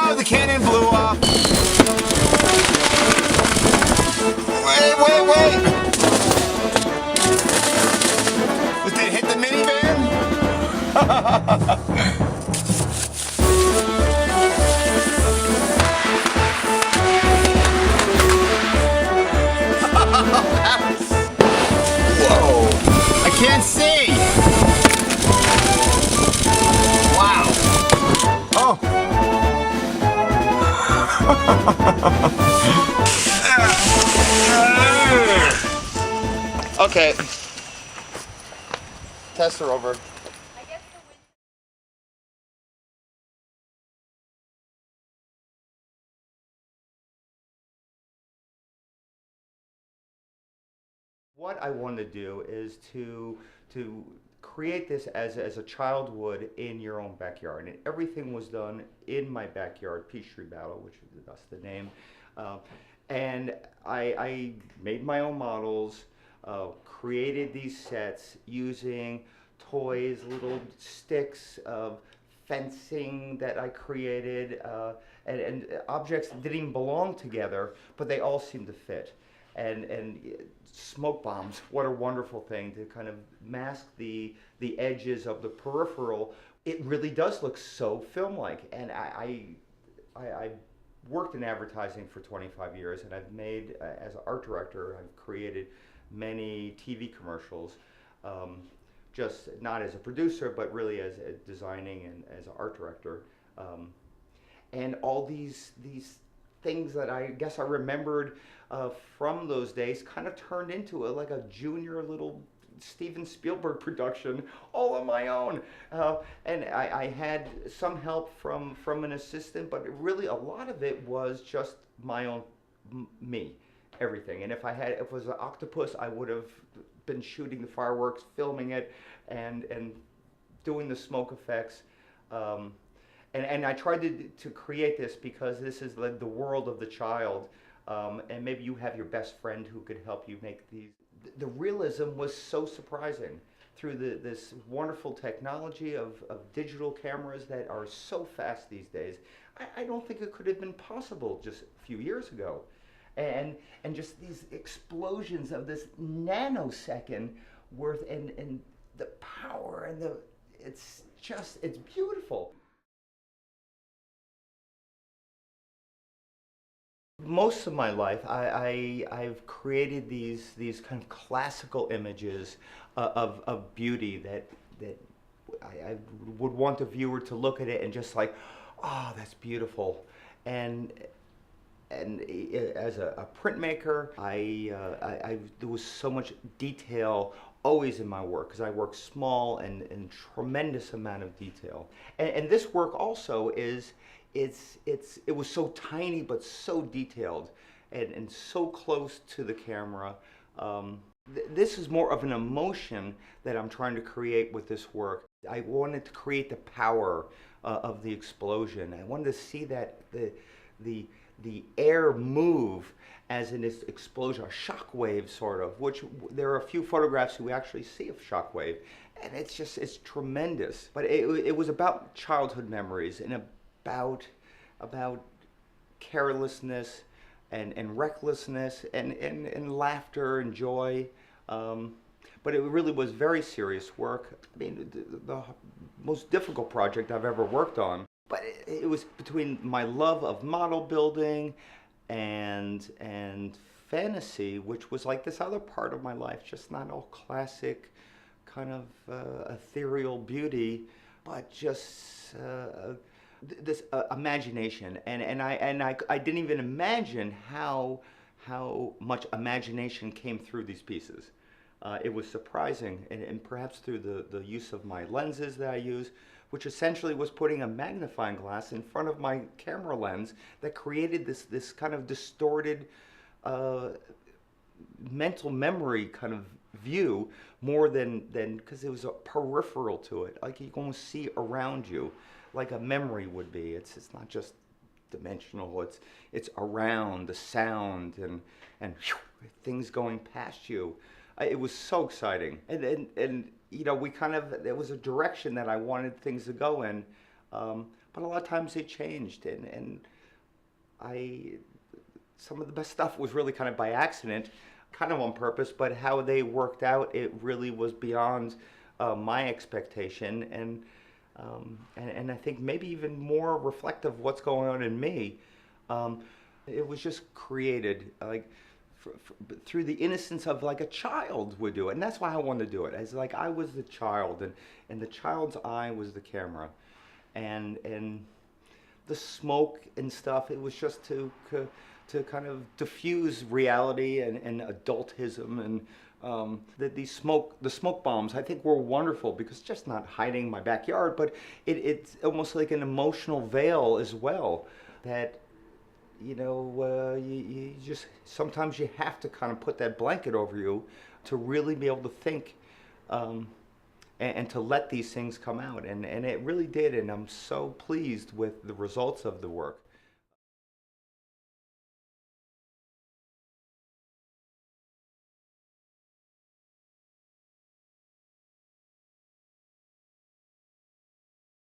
Oh, the cannon blew off. Wait. Did it hit the minivan? Whoa. I can't see. Wow. Oh. Okay. Tests are over. What I want to do is to create this as a child would in your own backyard, and everything was done in my backyard, Peachtree Battle, which is thus the name. Uh, and I made my own models, created these sets using toys, little sticks of fencing that I created, and objects that didn't even belong together, but they all seemed to fit. And smoke bombs, what a wonderful thing to kind of mask the edges of the peripheral. It really does look so film-like, and I worked in advertising for 25 years, and I've made, as an art director, I've created many TV commercials, just not as a producer, but really as designing and as an art director. And all these things that I guess I remembered from those days kind of turned into like a junior little Steven Spielberg production all on my own. And I had some help from an assistant, but really a lot of it was just my own, me, everything. And if it was an octopus, I would have been shooting the fireworks, filming it, and doing the smoke effects. And I tried to create this because this is like the world of the child, and maybe you have your best friend who could help you make these. The realism was so surprising through this wonderful technology of digital cameras that are so fast these days. I don't think it could have been possible just a few years ago. And just these explosions of this nanosecond worth, and the power and it's beautiful. Most of my life, I've created these kind of classical images of beauty that I would want the viewer to look at it and just like, oh, that's beautiful. And as a printmaker, there was so much detail always in my work because I work small and tremendous amount of detail. And this work also it was so tiny but so detailed and so close to the camera. This is more of an emotion that I'm trying to create with this work. I wanted to create the power of the explosion. I wanted to see that the air move as in this explosion, a shock wave sort of, which there are a few photographs we actually see of shock wave, and it's tremendous. But it was about childhood memories and about carelessness and recklessness and laughter and joy. But it really was very serious work. I mean, the most difficult project I've ever worked on. But it was between my love of model building and fantasy, which was like this other part of my life, just not all classic kind of ethereal beauty, but just this imagination. And I didn't even imagine how much imagination came through these pieces. It was surprising, and perhaps through the use of my lenses that I use, which essentially was putting a magnifying glass in front of my camera lens that created this kind of distorted mental memory kind of view, more than because it was a peripheral to it, like you can almost see around you, like a memory would be. It's not just dimensional. It's around the sound and whew, things going past you. It was so exciting, and you know, we kind of, there was a direction that I wanted things to go in, but a lot of times they changed, and I some of the best stuff was really kind of by accident, kind of on purpose, but how they worked out, it really was beyond my expectation, and I think maybe even more reflective of what's going on in me. Um, it was just created like through the innocence of like a child would do it, and that's why I wanted to do it. As like I was the child, and the child's eye was the camera, and the smoke and stuff. It was just to kind of diffuse reality and adultism, and the smoke bombs I think were wonderful because just not hiding my backyard, but it's almost like an emotional veil as well that you just sometimes you have to kind of put that blanket over you to really be able to think, and to let these things come out, and it really did, and I'm so pleased with the results of the work.